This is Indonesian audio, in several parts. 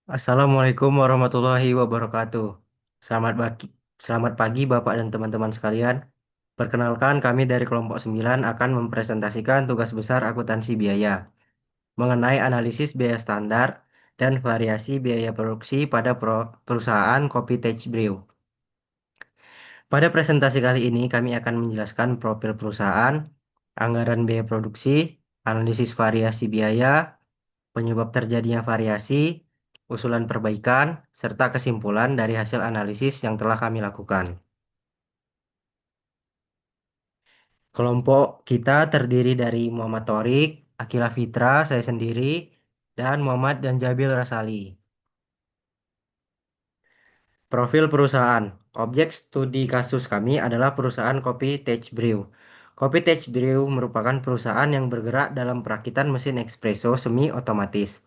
Assalamualaikum warahmatullahi wabarakatuh. Selamat pagi, selamat pagi Bapak dan teman-teman sekalian. Perkenalkan kami dari kelompok 9 akan mempresentasikan tugas besar akuntansi biaya mengenai analisis biaya standar dan variasi biaya produksi pada perusahaan kopi Tech Brew. Pada presentasi kali ini kami akan menjelaskan profil perusahaan, anggaran biaya produksi, analisis variasi biaya, penyebab terjadinya variasi, usulan perbaikan, serta kesimpulan dari hasil analisis yang telah kami lakukan. Kelompok kita terdiri dari Muhammad Torik, Akila Fitra, saya sendiri, dan Muhammad dan Jabil Rasali. Profil perusahaan. Objek studi kasus kami adalah perusahaan kopi Tech Brew. Kopi Tech Brew merupakan perusahaan yang bergerak dalam perakitan mesin espresso semi otomatis.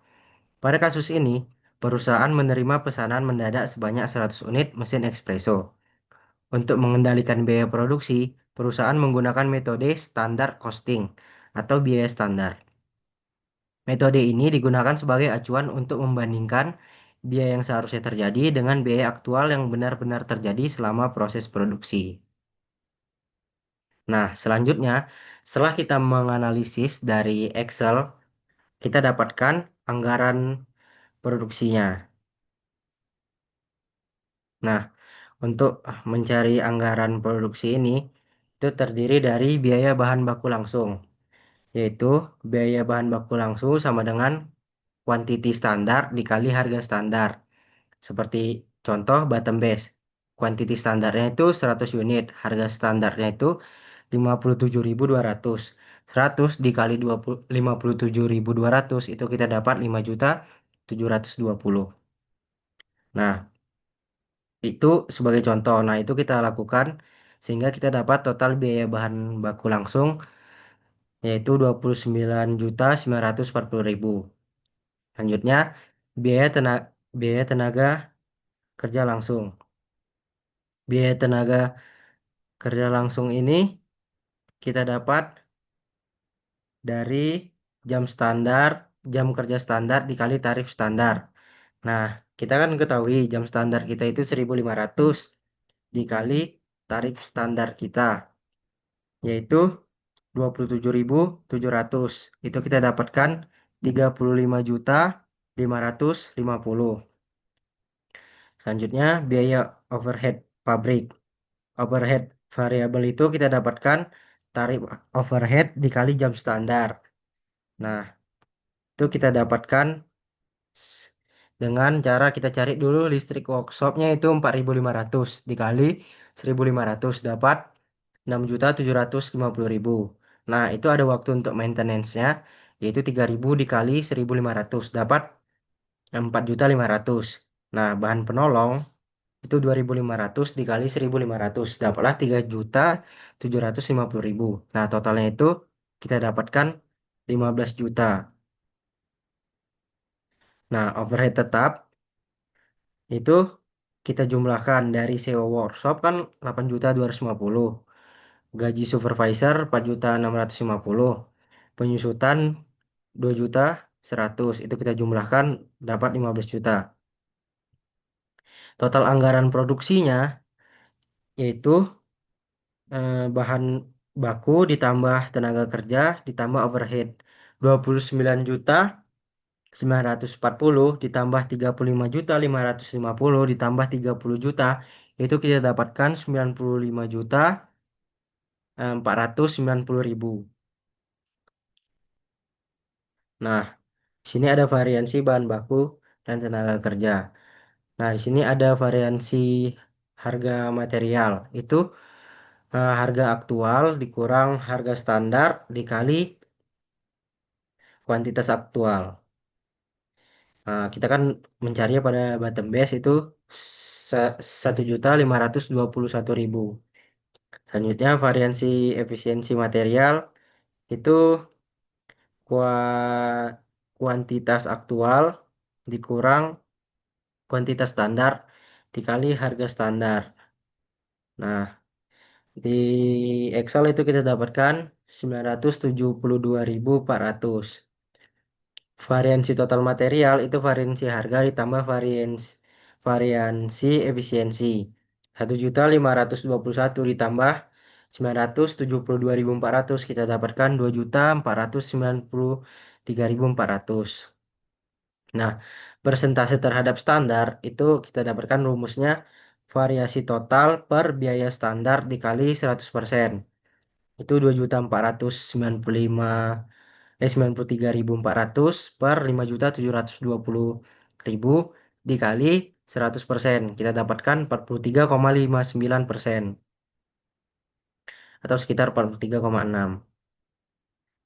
Pada kasus ini, perusahaan menerima pesanan mendadak sebanyak 100 unit mesin espresso. Untuk mengendalikan biaya produksi, perusahaan menggunakan metode standar costing atau biaya standar. Metode ini digunakan sebagai acuan untuk membandingkan biaya yang seharusnya terjadi dengan biaya aktual yang benar-benar terjadi selama proses produksi. Nah, selanjutnya, setelah kita menganalisis dari Excel, kita dapatkan anggaran produksinya. Nah, untuk mencari anggaran produksi ini, itu terdiri dari biaya bahan baku langsung, yaitu biaya bahan baku langsung sama dengan kuantiti standar dikali harga standar. Seperti contoh bottom base, kuantiti standarnya itu 100 unit, harga standarnya itu 57.200. 100 dikali 57.200 itu kita dapat 5.720. Nah, itu sebagai contoh. Nah, itu kita lakukan sehingga kita dapat total biaya bahan baku langsung yaitu 29.940.000. Selanjutnya, biaya tenaga kerja langsung. Biaya tenaga kerja langsung ini kita dapat dari jam standar, jam kerja standar dikali tarif standar. Nah, kita kan ketahui jam standar kita itu 1.500 dikali tarif standar kita, yaitu 27.700. Itu kita dapatkan 35.550. Selanjutnya biaya overhead pabrik. Overhead variabel itu kita dapatkan tarif overhead dikali jam standar. Nah, itu kita dapatkan s- dengan cara kita cari dulu listrik workshopnya itu 4.500 dikali 1.500 dapat 6.750.000. Nah, itu ada waktu untuk maintenance-nya, yaitu 3.000 dikali 1.500 dapat 4.500. Nah, bahan penolong itu 2.500 dikali 1.500 dapatlah 3.750.000. Nah, totalnya itu kita dapatkan 15 juta. Nah, overhead tetap itu kita jumlahkan dari sewa workshop kan 8.250. Gaji supervisor 4.650. Penyusutan 2.100.000. Itu kita jumlahkan dapat 15 juta. Total anggaran produksinya yaitu bahan baku ditambah tenaga kerja ditambah overhead 29.940 ditambah 35.550 ditambah 30 juta itu kita dapatkan 95.490.000. Nah, di sini ada variansi bahan baku dan tenaga kerja. Nah, di sini ada variansi harga material. Itu harga aktual dikurang harga standar dikali kuantitas aktual. Nah, kita kan mencarinya pada bottom base itu 1.521.000. Selanjutnya variansi efisiensi material itu kuantitas aktual dikurang kuantitas standar dikali harga standar. Nah, di Excel itu kita dapatkan 972.400. Variansi total material itu variansi harga ditambah variansi efisiensi. 1.521.000 ditambah 972.400 kita dapatkan 2.493.400. Nah, persentase terhadap standar itu kita dapatkan rumusnya variasi total per biaya standar dikali 100%. Itu 93.400 per 5.720.000 dikali 100%. Kita dapatkan 43,59% atau sekitar 43,6.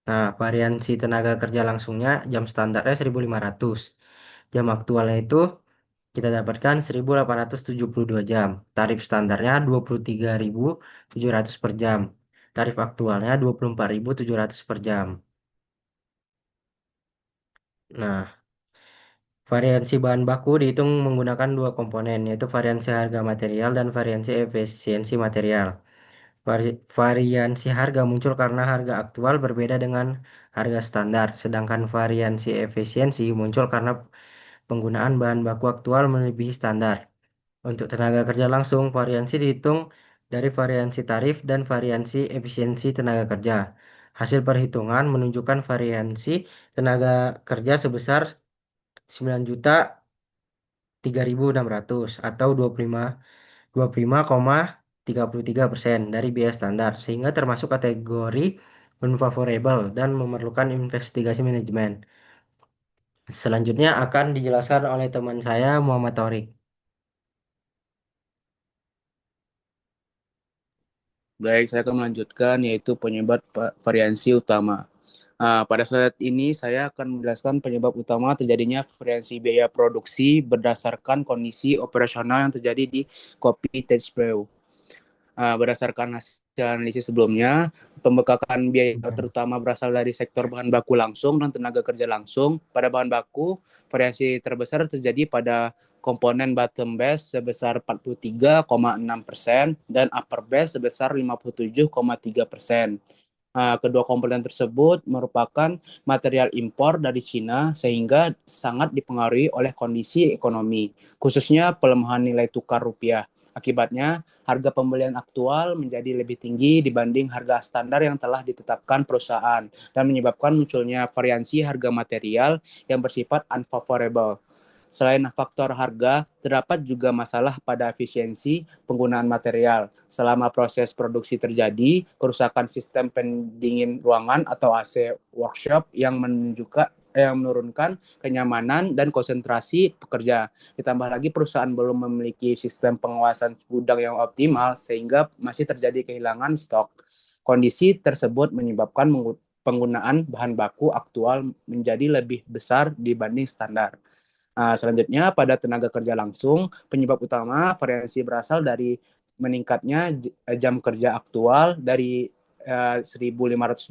Nah, variansi tenaga kerja langsungnya jam standarnya 1.500. Jam aktualnya itu kita dapatkan 1.872 jam. Tarif standarnya 23.700 per jam. Tarif aktualnya 24.700 per jam. Nah, variansi bahan baku dihitung menggunakan dua komponen, yaitu variansi harga material dan variansi efisiensi material. Variansi harga muncul karena harga aktual berbeda dengan harga standar, sedangkan variansi efisiensi muncul karena penggunaan bahan baku aktual melebihi standar. Untuk tenaga kerja langsung, variansi dihitung dari variansi tarif dan variansi efisiensi tenaga kerja. Hasil perhitungan menunjukkan variansi tenaga kerja sebesar 9.003.600 atau 25,33% dari biaya standar, sehingga termasuk kategori unfavorable dan memerlukan investigasi manajemen. Selanjutnya akan dijelaskan oleh teman saya Muhammad Torik. Baik, saya akan melanjutkan yaitu penyebab variansi utama. Pada slide ini saya akan menjelaskan penyebab utama terjadinya variansi biaya produksi berdasarkan kondisi operasional yang terjadi di kopi Tage Brew. Berdasarkan hasil analisis sebelumnya, pembekakan biaya terutama berasal dari sektor bahan baku langsung dan tenaga kerja langsung. Pada bahan baku, variasi terbesar terjadi pada komponen bottom base sebesar 43,6% dan upper base sebesar 57,3%. Kedua komponen tersebut merupakan material impor dari Cina sehingga sangat dipengaruhi oleh kondisi ekonomi, khususnya pelemahan nilai tukar rupiah. Akibatnya, harga pembelian aktual menjadi lebih tinggi dibanding harga standar yang telah ditetapkan perusahaan dan menyebabkan munculnya variansi harga material yang bersifat unfavorable. Selain faktor harga, terdapat juga masalah pada efisiensi penggunaan material. Selama proses produksi terjadi, kerusakan sistem pendingin ruangan atau AC workshop yang menurunkan kenyamanan dan konsentrasi pekerja. Ditambah lagi perusahaan belum memiliki sistem pengawasan gudang yang optimal sehingga masih terjadi kehilangan stok. Kondisi tersebut menyebabkan penggunaan bahan baku aktual menjadi lebih besar dibanding standar. Selanjutnya, pada tenaga kerja langsung, penyebab utama variasi berasal dari meningkatnya jam kerja aktual dari 1.500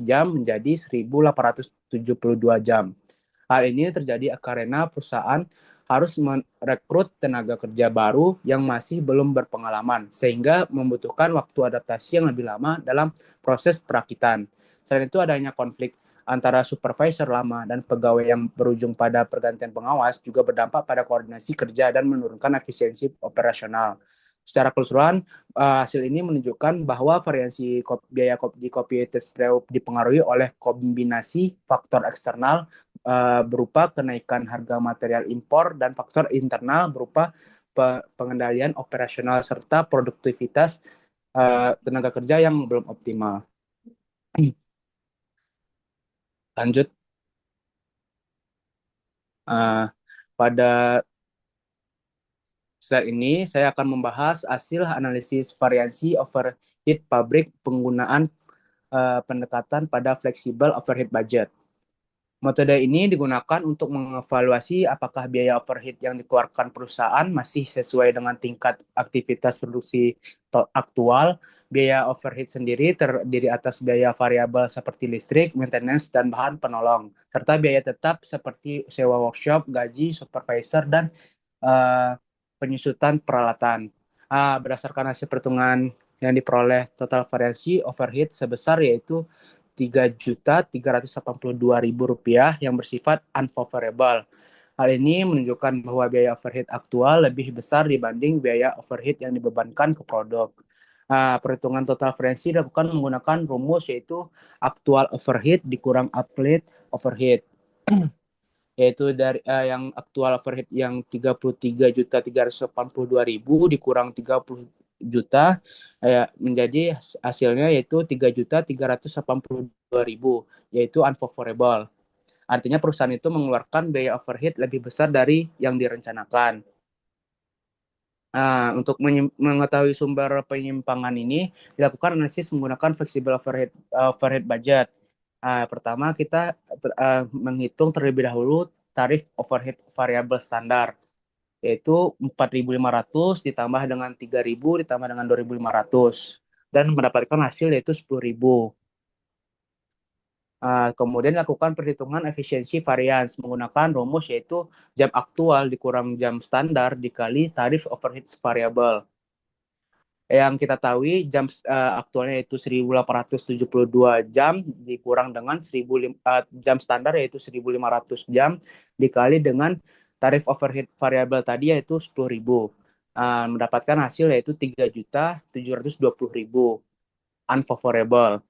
jam menjadi 1.872 jam. Hal ini terjadi karena perusahaan harus merekrut tenaga kerja baru yang masih belum berpengalaman, sehingga membutuhkan waktu adaptasi yang lebih lama dalam proses perakitan. Selain itu, adanya konflik antara supervisor lama dan pegawai yang berujung pada pergantian pengawas juga berdampak pada koordinasi kerja dan menurunkan efisiensi operasional. Secara keseluruhan, hasil ini menunjukkan bahwa variasi biaya di kopi Tes Brew dipengaruhi oleh kombinasi faktor eksternal berupa kenaikan harga material impor dan faktor internal berupa pengendalian operasional serta produktivitas tenaga kerja yang belum optimal. Lanjut, uh, pada slide ini saya akan membahas hasil analisis variansi overhead pabrik penggunaan pendekatan pada flexible overhead budget. Metode ini digunakan untuk mengevaluasi apakah biaya overhead yang dikeluarkan perusahaan masih sesuai dengan tingkat aktivitas produksi aktual. Biaya overhead sendiri terdiri atas biaya variabel seperti listrik, maintenance, dan bahan penolong, serta biaya tetap seperti sewa workshop, gaji, supervisor, dan uh, penyusutan peralatan. Berdasarkan hasil perhitungan yang diperoleh total variasi overhead sebesar yaitu Rp33.382.000 yang bersifat unfavorable. Hal ini menunjukkan bahwa biaya overhead aktual lebih besar dibanding biaya overhead yang dibebankan ke produk. Perhitungan total variansi dilakukan menggunakan rumus yaitu aktual overhead dikurang applied overhead, yaitu dari yang aktual overhead yang 33.382.000 dikurang 30 juta menjadi hasilnya yaitu 3.382.000, yaitu unfavorable. Artinya perusahaan itu mengeluarkan biaya overhead lebih besar dari yang direncanakan. Untuk mengetahui sumber penyimpangan ini dilakukan analisis menggunakan flexible overhead budget. Pertama kita menghitung terlebih dahulu tarif overhead variabel standar, yaitu 4.500 ditambah dengan 3.000 ditambah dengan 2.500 dan mendapatkan hasil yaitu 10.000. Kemudian lakukan perhitungan efisiensi varians menggunakan rumus yaitu jam aktual dikurang jam standar dikali tarif overhead variabel. Yang kita tahu jam aktualnya yaitu 1.872 jam dikurang dengan jam standar yaitu 1.500 jam dikali dengan tarif overhead variabel tadi yaitu 10.000. Mendapatkan hasil yaitu 3.720.000 unfavorable.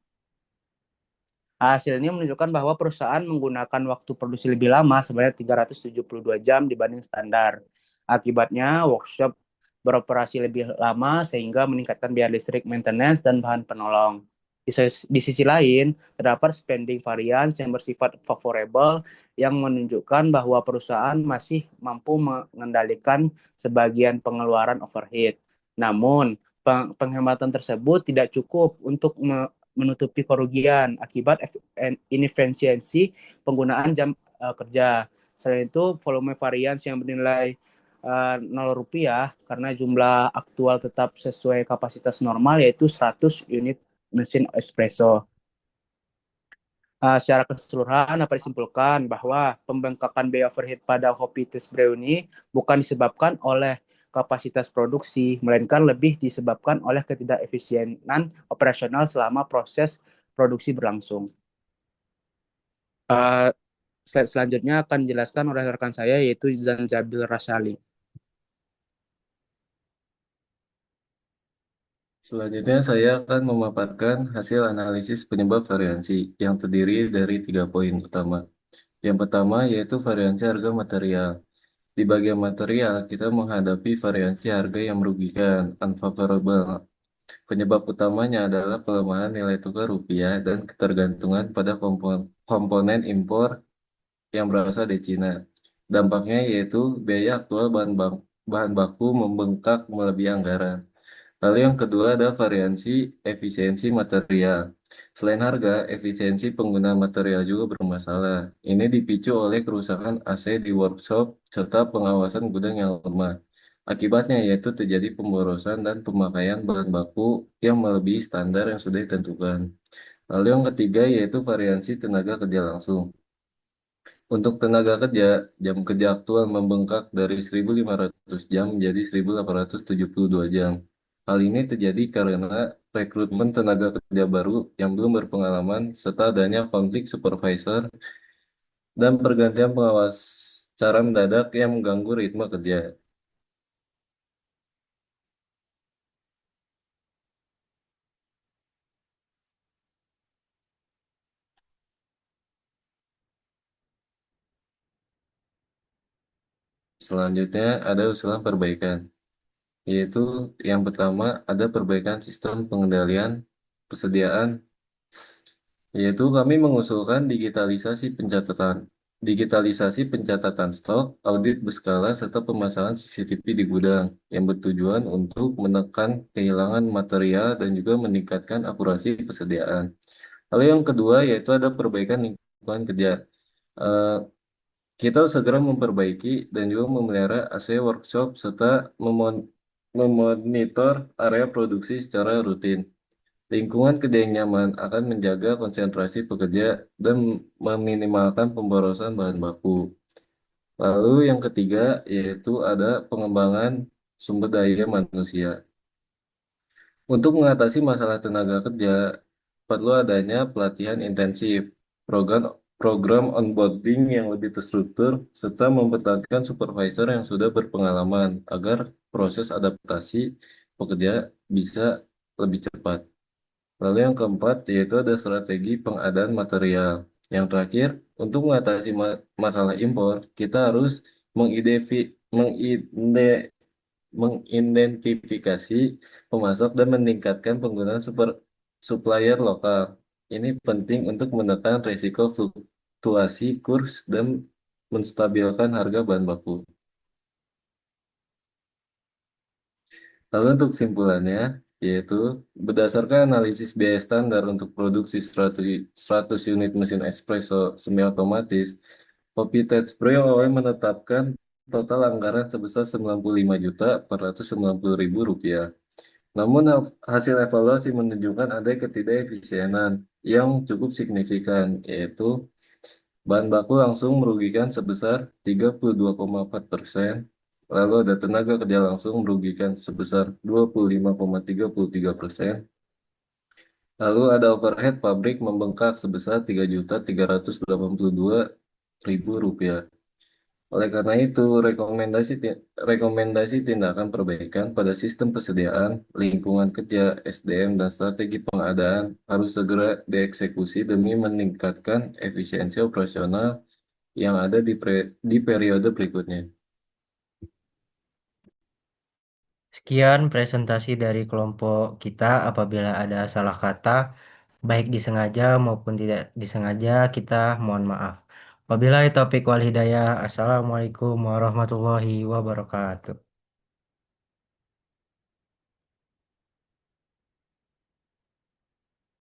Hasil ini menunjukkan bahwa perusahaan menggunakan waktu produksi lebih lama sebanyak 372 jam dibanding standar. Akibatnya, workshop beroperasi lebih lama sehingga meningkatkan biaya listrik, maintenance, dan bahan penolong. Di sisi lain, terdapat spending variance yang bersifat favorable yang menunjukkan bahwa perusahaan masih mampu mengendalikan sebagian pengeluaran overhead. Namun, penghematan tersebut tidak cukup untuk menutupi kerugian akibat inefisiensi penggunaan jam kerja. Selain itu, volume varians yang bernilai Rp0 karena jumlah aktual tetap sesuai kapasitas normal yaitu 100 unit mesin espresso. Secara keseluruhan dapat disimpulkan bahwa pembengkakan biaya overhead pada Hopi Tes Brew ini bukan disebabkan oleh kapasitas produksi, melainkan lebih disebabkan oleh ketidakefisienan operasional selama proses produksi berlangsung. Slide selanjutnya akan dijelaskan oleh rekan saya yaitu Zanjabil Rasyali. Selanjutnya saya akan memaparkan hasil analisis penyebab variansi yang terdiri dari 3 poin utama. Yang pertama yaitu variansi harga material. Di bagian material, kita menghadapi variansi harga yang merugikan, unfavorable. Penyebab utamanya adalah pelemahan nilai tukar rupiah dan ketergantungan pada komponen impor yang berasal dari Cina. Dampaknya yaitu biaya aktual bahan baku membengkak melebihi anggaran. Lalu yang kedua ada variansi efisiensi material. Selain harga, efisiensi penggunaan material juga bermasalah. Ini dipicu oleh kerusakan AC di workshop serta pengawasan gudang yang lemah. Akibatnya yaitu terjadi pemborosan dan pemakaian bahan baku yang melebihi standar yang sudah ditentukan. Lalu yang ketiga yaitu variansi tenaga kerja langsung. Untuk tenaga kerja, jam kerja aktual membengkak dari 1.500 jam menjadi 1.872 jam. Hal ini terjadi karena rekrutmen tenaga kerja baru yang belum berpengalaman serta adanya konflik supervisor dan pergantian pengawas secara mendadak yang mengganggu ritme kerja. Selanjutnya ada usulan perbaikan, yaitu yang pertama ada perbaikan sistem pengendalian persediaan, yaitu kami mengusulkan digitalisasi pencatatan stok, audit berskala, serta pemasangan CCTV di gudang yang bertujuan untuk menekan kehilangan material dan juga meningkatkan akurasi persediaan. Lalu yang kedua yaitu ada perbaikan lingkungan kerja. Eh, Kita segera memperbaiki dan juga memelihara AC workshop serta memonitor area produksi secara rutin. Lingkungan kerja yang nyaman akan menjaga konsentrasi pekerja dan meminimalkan pemborosan bahan baku. Lalu yang ketiga yaitu ada pengembangan sumber daya manusia. Untuk mengatasi masalah tenaga kerja, perlu adanya pelatihan intensif, program program onboarding yang lebih terstruktur, serta mempertahankan supervisor yang sudah berpengalaman agar proses adaptasi pekerja bisa lebih cepat. Lalu yang keempat yaitu ada strategi pengadaan material. Yang terakhir, untuk mengatasi masalah impor, kita harus mengidentifikasi pemasok dan meningkatkan penggunaan supplier lokal. Ini penting untuk menekan risiko fluktuasi kurs dan menstabilkan harga bahan baku. Lalu untuk kesimpulannya, yaitu berdasarkan analisis biaya standar untuk produksi 100 unit mesin espresso semi otomatis, Kopi Touch Bro menetapkan total anggaran sebesar 95.490.000 rupiah. Namun hasil evaluasi menunjukkan ada ketidakefisienan yang cukup signifikan, yaitu bahan baku langsung merugikan sebesar 32,4%, lalu ada tenaga kerja langsung merugikan sebesar 25,33%, lalu ada overhead pabrik membengkak sebesar 3.382.000 rupiah. Oleh karena itu, rekomendasi tindakan perbaikan pada sistem persediaan, lingkungan kerja, SDM, dan strategi pengadaan harus segera dieksekusi demi meningkatkan efisiensi operasional yang ada di periode berikutnya. Sekian presentasi dari kelompok kita. Apabila ada salah kata, baik disengaja maupun tidak disengaja, kita mohon maaf. Wabillahi taufiq wal hidayah. Assalamualaikum warahmatullahi wabarakatuh.